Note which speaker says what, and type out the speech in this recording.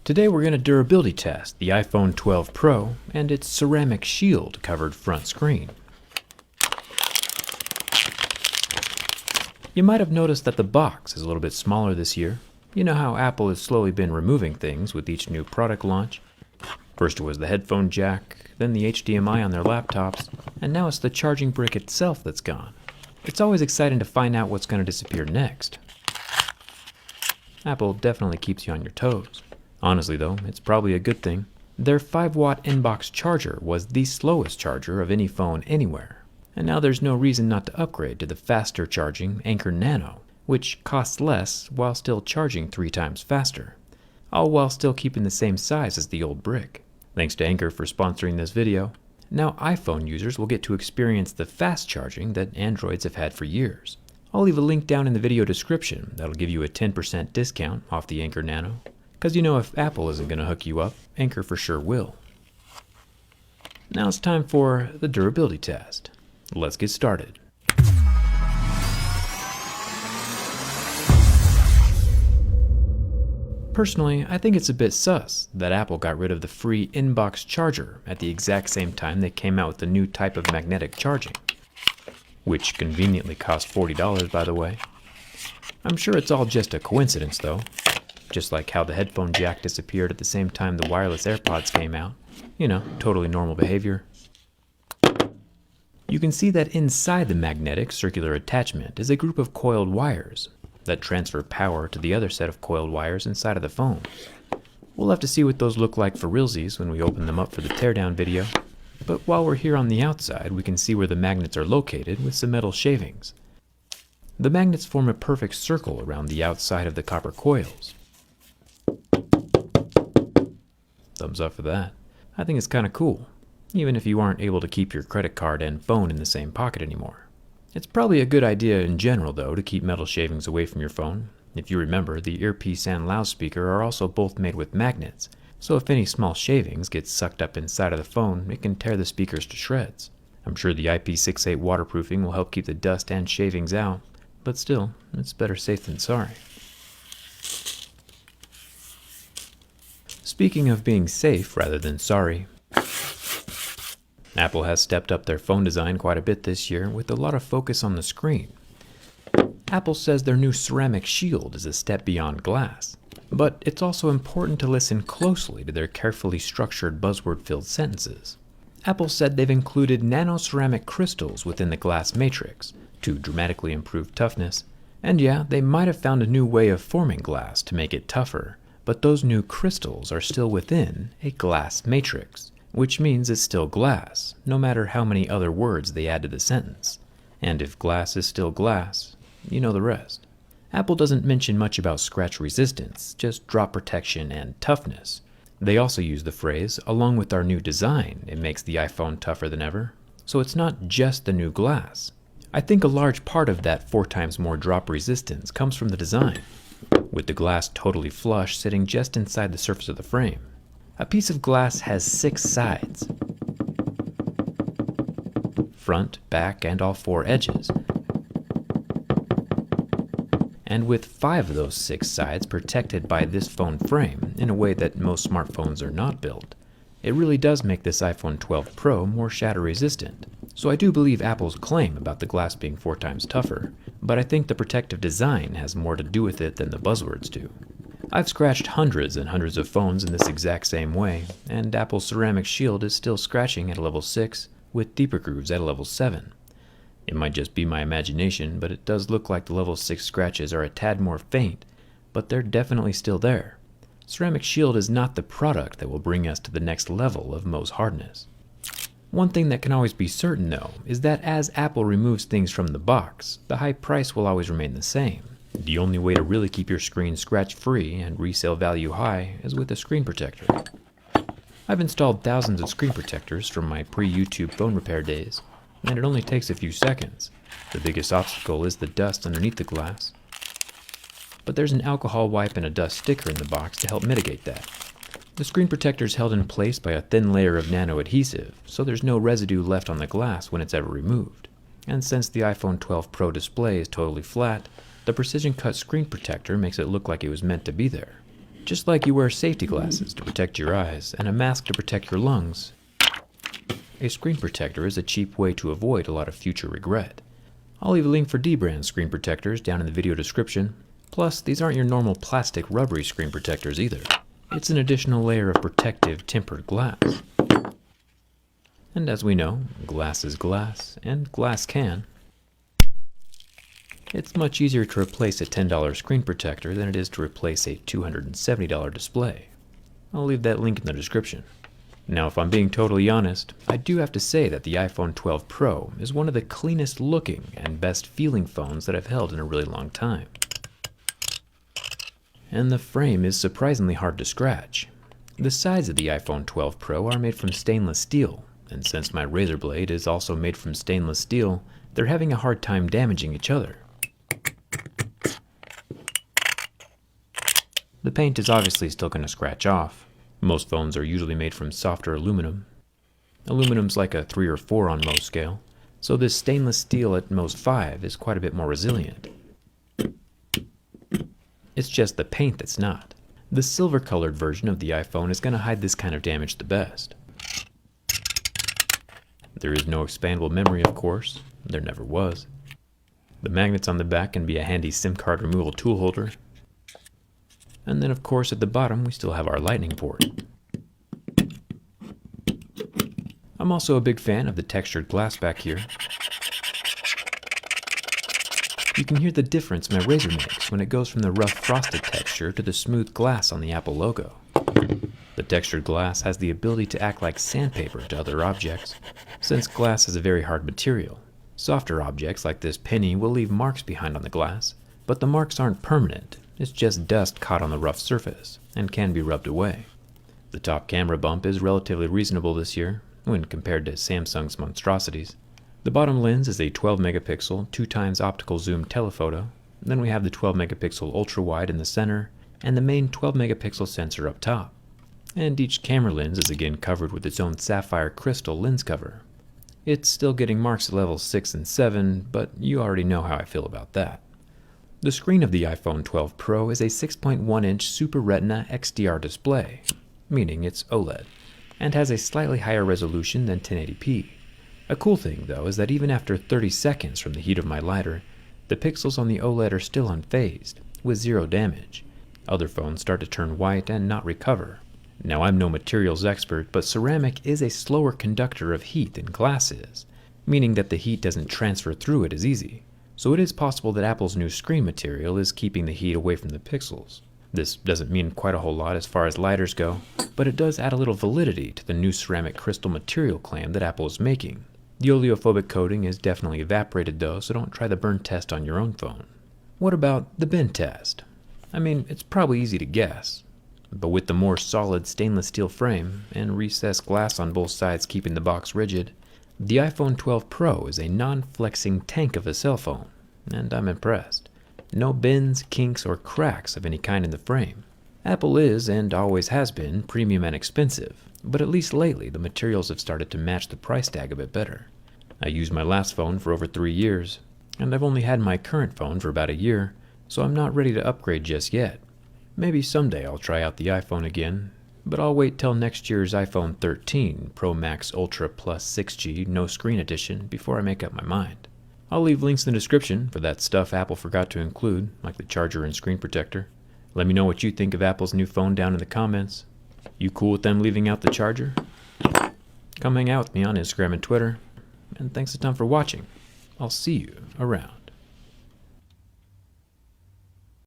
Speaker 1: Today we're going to durability test the iPhone 12 Pro and its ceramic shield covered front screen. You might have noticed that the box is a little bit smaller this year. You know how Apple has slowly been removing things with each new product launch. First it was the headphone jack, then the HDMI on their laptops, and now it's the charging brick itself that's gone. It's always exciting to find out what's going to disappear next. Apple definitely keeps you on your toes. Honestly though, it's probably a good thing. Their 5-watt inbox charger was the slowest charger of any phone anywhere. And now there's no reason not to upgrade to the faster charging Anker Nano, which costs less while still charging 3 times faster, all while still keeping the same size as the old brick. Thanks to Anker for sponsoring this video. Now iPhone users will get to experience the fast charging that Androids have had for years. I'll leave a link down in the video description that'll give you a 10% discount off the Anker Nano. Because you know, if Apple isn't going to hook you up, Anker for sure will. Now it's time for the durability test. Let's get started. Personally, I think it's a bit sus that Apple got rid of the free inbox charger at the exact same time they came out with a new type of magnetic charging, which conveniently cost $40 by the way. I'm sure it's all just a coincidence though, just like how the headphone jack disappeared at the same time the wireless AirPods came out. You know, totally normal behavior. You can see that inside the magnetic circular attachment is a group of coiled wires that transfer power to the other set of coiled wires inside of the phone. We'll have to see what those look like for realsies when we open them up for the teardown video, but while we're here on the outside we can see where the magnets are located with some metal shavings. The magnets form a perfect circle around the outside of the copper coils. Thumbs up for that. I think it's kind of cool, even if you aren't able to keep your credit card and phone in the same pocket anymore. It's probably a good idea in general though to keep metal shavings away from your phone. If you remember, the earpiece and loudspeaker are also both made with magnets, so if any small shavings get sucked up inside of the phone, it can tear the speakers to shreds. I'm sure the IP68 waterproofing will help keep the dust and shavings out, but still, it's better safe than sorry. Speaking of being safe rather than sorry, Apple has stepped up their phone design quite a bit this year with a lot of focus on the screen. Apple says their new ceramic shield is a step beyond glass, but it's also important to listen closely to their carefully structured buzzword-filled sentences. Apple said they've included nano-ceramic crystals within the glass matrix to dramatically improve toughness, and yeah, they might have found a new way of forming glass to make it tougher, but those new crystals are still within a glass matrix, which means it's still glass, no matter how many other words they add to the sentence. And if glass is still glass, you know the rest. Apple doesn't mention much about scratch resistance, just drop protection and toughness. They also use the phrase, along with our new design, it makes the iPhone tougher than ever. So it's not just the new glass. I think a large part of that 4 times more drop resistance comes from the design, with the glass totally flush sitting just inside the surface of the frame. A piece of glass has 6 sides, front, back, and all 4 edges. And with 5 of those 6 sides protected by this phone frame in a way that most smartphones are not built, it really does make this iPhone 12 Pro more shatter resistant. So I do believe Apple's claim about the glass being 4 times tougher, but I think the protective design has more to do with it than the buzzwords do. I've scratched hundreds and hundreds of phones in this exact same way, and Apple's ceramic shield is still scratching at a level 6, with deeper grooves at a level 7. It might just be my imagination, but it does look like the level 6 scratches are a tad more faint, but they're definitely still there. Ceramic shield is not the product that will bring us to the next level of Mohs hardness. One thing that can always be certain though, is that as Apple removes things from the box, the high price will always remain the same. The only way to really keep your screen scratch-free and resale value high is with a screen protector. I've installed thousands of screen protectors from my pre-YouTube phone repair days, and it only takes a few seconds. The biggest obstacle is the dust underneath the glass. But there's an alcohol wipe and a dust sticker in the box to help mitigate that. The screen protector is held in place by a thin layer of nano adhesive, so there's no residue left on the glass when it's ever removed. And since the iPhone 12 Pro display is totally flat, the precision cut screen protector makes it look like it was meant to be there. Just like you wear safety glasses to protect your eyes and a mask to protect your lungs, a screen protector is a cheap way to avoid a lot of future regret. I'll leave a link for D-brand screen protectors down in the video description. Plus, these aren't your normal plastic rubbery screen protectors either. It's an additional layer of protective tempered glass. And as we know, glass is glass, and glass can. It's much easier to replace a $10 screen protector than it is to replace a $270 display. I'll leave that link in the description. Now, if I'm being totally honest, I do have to say that the iPhone 12 Pro is one of the cleanest looking and best feeling phones that I've held in a really long time. And the frame is surprisingly hard to scratch. The sides of the iPhone 12 Pro are made from stainless steel, and since my razor blade is also made from stainless steel, they're having a hard time damaging each other. The paint is obviously still going to scratch off. Most phones are usually made from softer aluminum. Aluminum's like a 3 or 4 on Mohs scale, so this stainless steel at Mohs 5 is quite a bit more resilient. It's just the paint that's not. The silver-colored version of the iPhone is going to hide this kind of damage the best. There is no expandable memory, of course. There never was. The magnets on the back can be a handy SIM card removal tool holder. And then, of course, at the bottom, we still have our lightning port. I'm also a big fan of the textured glass back here. You can hear the difference my razor makes when it goes from the rough frosted texture to the smooth glass on the Apple logo. The textured glass has the ability to act like sandpaper to other objects, since glass is a very hard material. Softer objects like this penny will leave marks behind on the glass, but the marks aren't permanent. It's just dust caught on the rough surface, and can be rubbed away. The top camera bump is relatively reasonable this year, when compared to Samsung's monstrosities. The bottom lens is a 12 megapixel, 2x optical zoom telephoto. Then we have the 12 megapixel ultra-wide in the center, and the main 12 megapixel sensor up top. And each camera lens is again covered with its own sapphire crystal lens cover. It's still getting marks at levels 6 and 7, but you already know how I feel about that. The screen of the iPhone 12 Pro is a 6.1-inch Super Retina XDR display, meaning it's OLED, and has a slightly higher resolution than 1080p. A cool thing, though, is that even after 30 seconds from the heat of my lighter, the pixels on the OLED are still unfazed, with 0 damage. Other phones start to turn white and not recover. Now, I'm no materials expert, but ceramic is a slower conductor of heat than glass is, meaning that the heat doesn't transfer through it as easy. So it is possible that Apple's new screen material is keeping the heat away from the pixels. This doesn't mean quite a whole lot as far as lighters go, but it does add a little validity to the new ceramic crystal material claim that Apple is making. The oleophobic coating is definitely evaporated though, so don't try the burn test on your own phone. What about the bend test? I mean, it's probably easy to guess, but with the more solid stainless steel frame and recessed glass on both sides keeping the box rigid, the iPhone 12 Pro is a non-flexing tank of a cell phone, and I'm impressed. No bends, kinks, or cracks of any kind in the frame. Apple is, and always has been, premium and expensive, but at least lately the materials have started to match the price tag a bit better. I used my last phone for over 3 years, and I've only had my current phone for about a year, so I'm not ready to upgrade just yet. Maybe someday I'll try out the iPhone again, but I'll wait till next year's iPhone 13 Pro Max Ultra Plus 6G No Screen Edition before I make up my mind. I'll leave links in the description for that stuff Apple forgot to include, like the charger and screen protector. Let me know what you think of Apple's new phone down in the comments. You cool with them leaving out the charger? Come hang out with me on Instagram and Twitter. And thanks a ton for watching. I'll see you around.